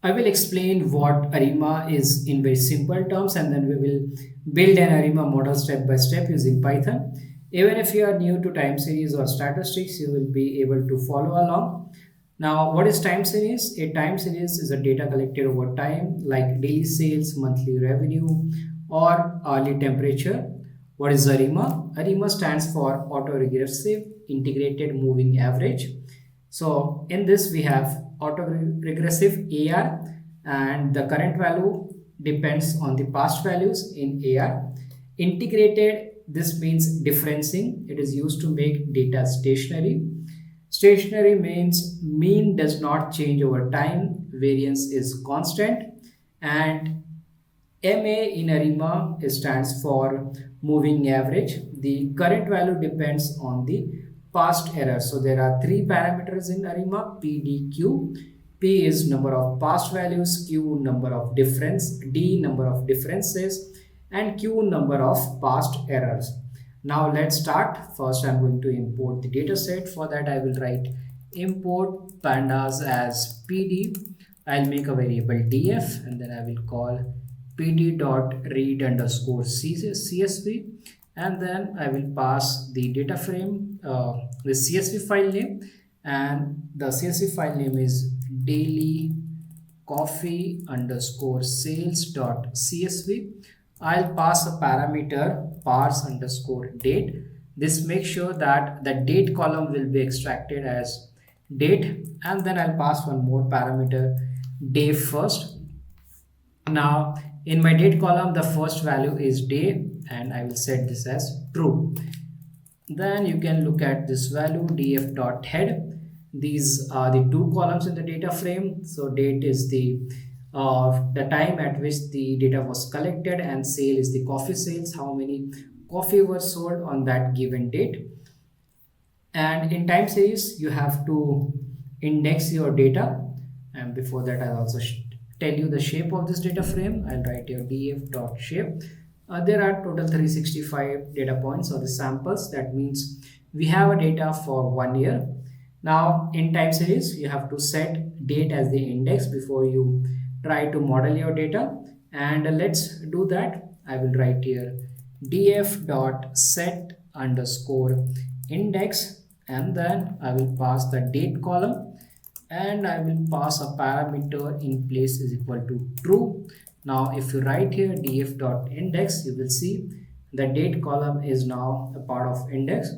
I will explain what ARIMA is in very simple terms, and then we will build an ARIMA model step by step using Python. Even if you are new to time series or statistics, you will be able to follow along. Now, what is time series? A time series is a data collected over time, like daily sales, monthly revenue, or hourly temperature. What is ARIMA? ARIMA stands for AutoRegressive Integrated Moving Average. So in this we have auto-regressive AR, and the current value depends on the past values in AR. Integrated, this means differencing. It is used to make data stationary. Stationary means mean does not change over time, variance is constant, and MA in ARIMA stands for moving average. The current value depends on the past error. So there are three parameters in ARIMA: P, D, Q. P is number of past values, Q number of difference, D number of differences, and Q number of past errors. Now let's start. First I'm going to import the data set. For that I will write import pandas as pd. I'll make a variable df, and then I will call pd.read underscore csv, and then I will pass the data frame, the csv file name, and the csv file name is daily coffee underscore sales dot csv. I'll pass a parameter parse underscore date. This makes sure that the date column will be extracted as date, and then I'll pass one more parameter day first. Now in my date column the first value is day, and I will set this as true. Then you can look at this value df.head. These are the two columns in the data frame. So date is the time at which the data was collected, and sale is the coffee sales, how many coffee were sold on that given date. And in time series you have to index your data, and before that I'll also tell you the shape of this data frame. I'll write your df.shape. There are total 365 data points or the samples. That means we have a data for 1 year. Now in time series you have to set date as the index before you try to model your data, and let's do that. I will write here df.set underscore index, and then I will pass the date column, and I will pass a parameter in place is equal to true. Now if you write here df.index, you will see the date column is now a part of index,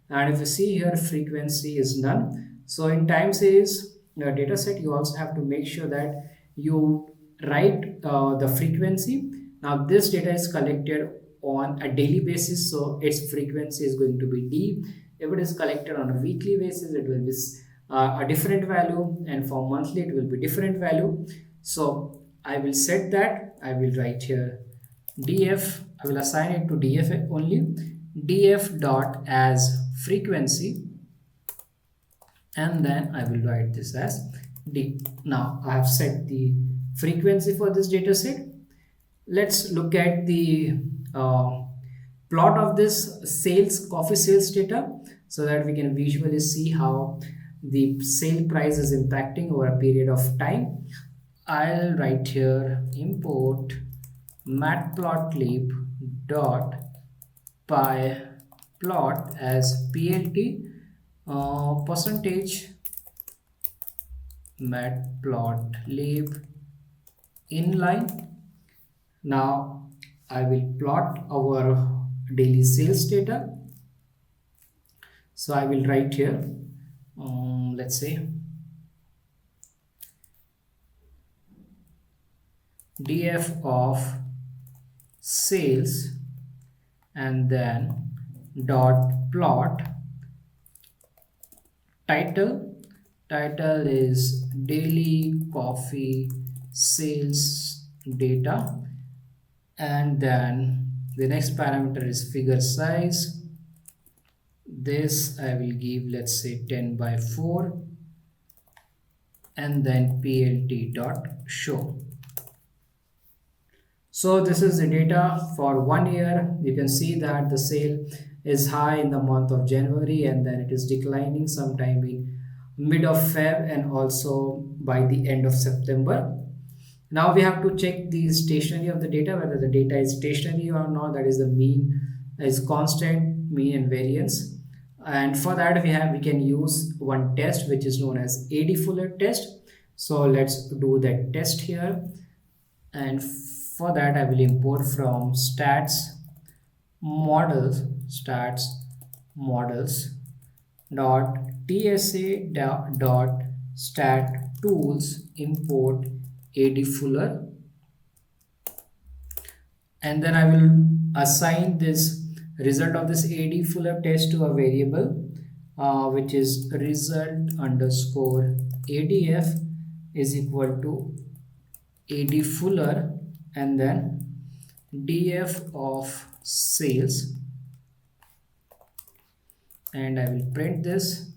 and if you see here frequency is none. So in time series data set you also have to make sure that you write the frequency. Now this data is collected on a daily basis, so its frequency is going to be d. If it is collected on a weekly basis, it will be a different value, and for monthly it will be different value. So I will set that. I will write here df. I will assign it to df only, df dot as frequency, and then I will write this as d. Now I have set the frequency for this data set. Let's look at the plot of this coffee sales data, so that we can visually see how the sale price is impacting over a period of time. I'll write here import matplotlib dot py plot as plt percentage matplotlib inline. Now I will plot our daily sales data. So I will write here let's say df of sales, and then dot plot. Title is daily coffee sales data, and then the next parameter is figure size. This I will give, let's say 10 by 4, and then plt dot show. So this is the data for 1 year. You can see that the sale is high in the month of January, and then it is declining sometime in mid of Feb and also by the end of September. Now we have to check the stationary of the data, whether the data is stationary or not. That is the mean is constant, mean and variance. And for that we can use one test which is known as AD Fuller test. So let's do that test here. And for that I will import from Statsmodels dot tsa dot stat tools import AD Fuller, and then I will assign this result of this AD Fuller test to a variable which is result underscore ADF is equal to AD Fuller and then DF of sales, and I will print this.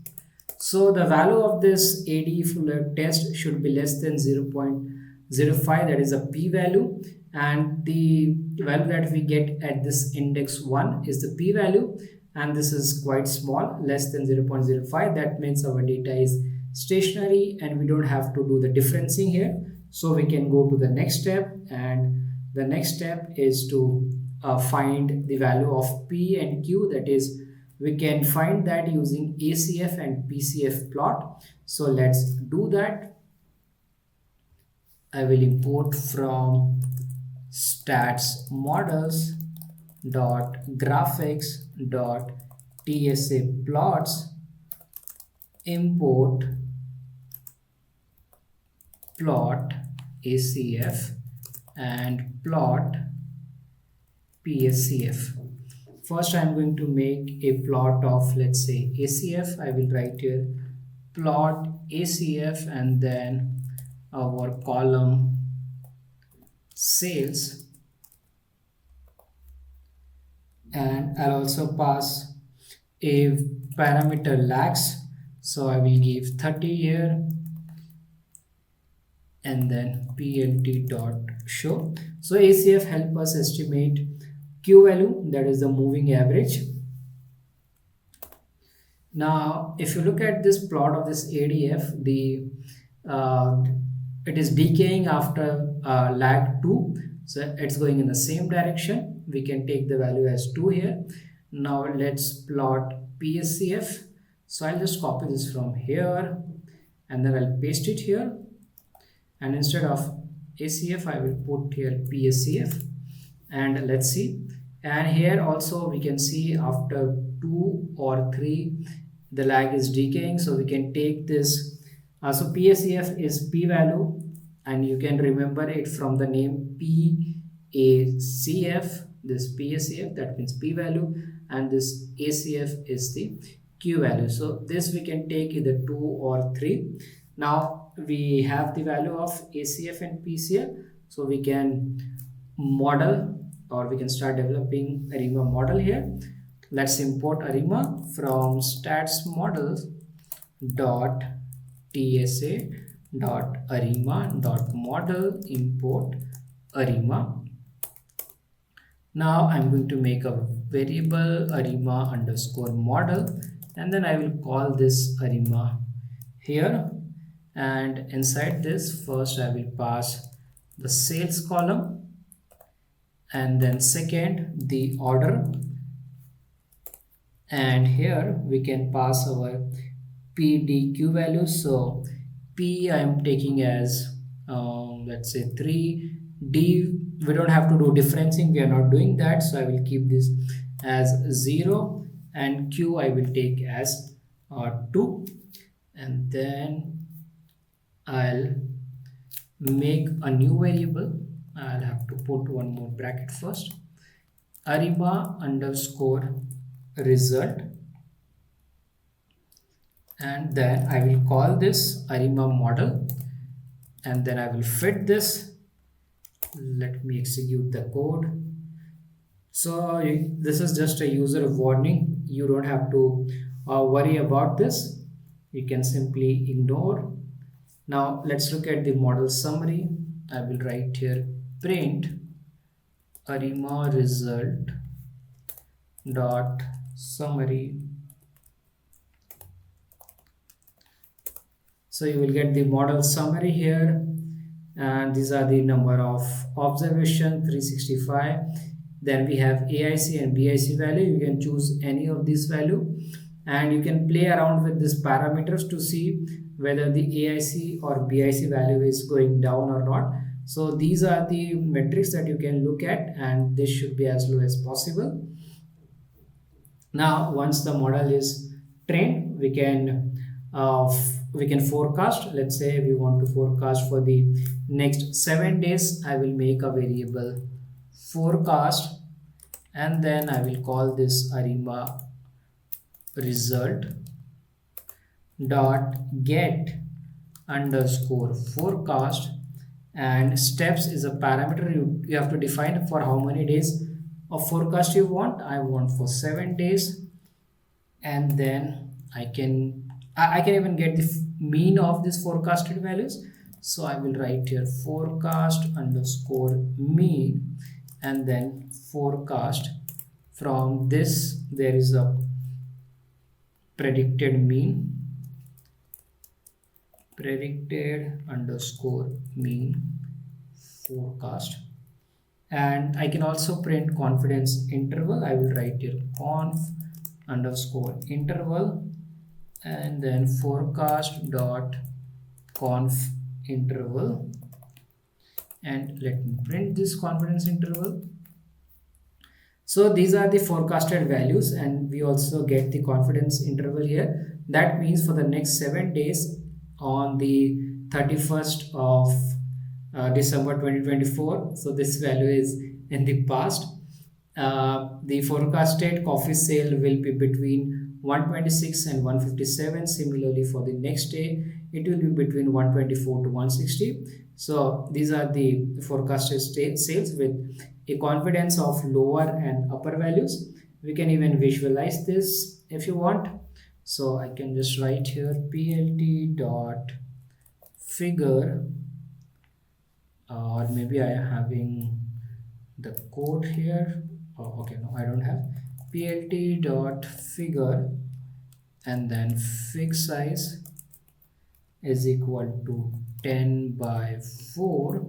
So the value of this AD Fuller test should be less than 0.05, that is a p-value, and the value that we get at this index 1 is the p-value, and this is quite small, less than 0.05. That means our data is stationary and we don't have to do the differencing here. So we can go to the next step, and the next step is to find the value of P and Q. That is, we can find that using ACF and PCF plot. So let's do that. I will import from Statsmodels dot graphics dot tsa plots import plot ACF and plot PACF. First I'm going to make a plot of, let's say, ACF. I will write here plot ACF and then our column sales, and I'll also pass a parameter lags. So I will give 30 here and then plt dot show. So ACF help us estimate Q value, that is the moving average. Now if you look at this plot of this ADF, it is decaying after lag 2, so it's going in the same direction. We can take the value as 2 here. Now let's plot PSCF. So I'll just copy this from here and then I'll paste it here, and instead of ACF I will put here PSCF, and let's see. And here also we can see after 2 or 3 the lag is decaying, so we can take this. So PACF is p-value, and you can remember it from the name PACF. This PACF, that means p-value, and this ACF is the q value. So this we can take either 2 or 3. Now we have the value of ACF and PCF, so we can model, or we can start developing ARIMA model here. Let's import ARIMA from Statsmodels dot tsa dot ARIMA dot model import ARIMA. Now I'm going to make a variable ARIMA underscore model, and then I will call this ARIMA here, and inside this first I will pass the sales column, and then second the order, and here we can pass our PDQ value. So P I am taking as let's say 3, D we don't have to do differencing, we are not doing that, so I will keep this as 0, and Q I will take as 2, and then I'll make a new variable. I'll have to put one more bracket first, ARIMA underscore result, and then I will call this ARIMA model, and then I will fit this. Let me execute the code. So this is just a user warning, you don't have to worry about this, you can simply ignore. Now let's look at the model summary. I will write here print ARIMA result dot summary. So you will get the model summary here, and these are the number of observation 365. Then we have AIC and BIC value. You can choose any of these value, and you can play around with these parameters to see whether the AIC or BIC value is going down or not. So these are the metrics that you can look at, and this should be as low as possible. Now once the model is trained, we can forecast. Let's say we want to forecast for the next 7 days. I will make a variable forecast, and then I will call this ARIMA result dot get underscore forecast, and steps is a parameter you have to define for how many days of forecast you want. I want for 7 days, and then I can even get the mean of these forecasted values. So I will write here forecast underscore mean, and then forecast. From this there is a predicted mean, predicted underscore mean forecast. And I can also print confidence interval. I will write here conf underscore interval, and then forecast dot conf interval, and let me print this confidence interval. So these are the forecasted values, and we also get the confidence interval here. That means for the next 7 days, on the 31st of December 2024, so this value is in the past. The forecasted coffee sale will be between 126 and 157. Similarly, for the next day, it will be between 124 to 160. So these are the forecasted sales with a confidence of lower and upper values. We can even visualize this if you want. So I can just write here plt dot figure, or maybe I am having the code here. Oh, okay, no, I don't have. Plt dot figure, and then fig size is equal to 10 by 4.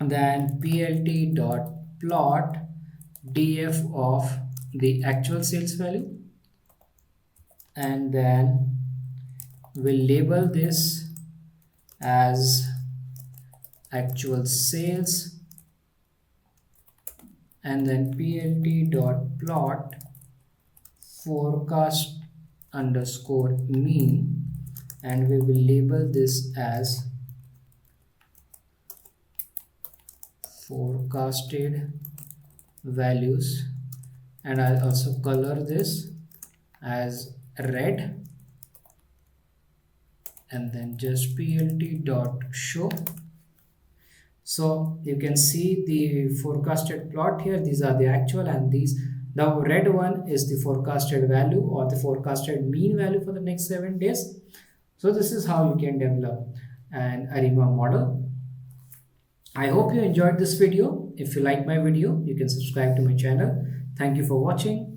And then plt dot plot df of the actual sales value, and then we'll label this as actual sales, and then plt dot plot forecast underscore mean, and we will label this as forecasted values, and I'll also color this as red, and then just plt dot show. So you can see the forecasted plot here. These are the actual, and the red one is the forecasted value or the forecasted mean value for the next 7 days. So this is how you can develop an ARIMA model. I hope you enjoyed this video. If you like my video, you can subscribe to my channel. Thank you for watching.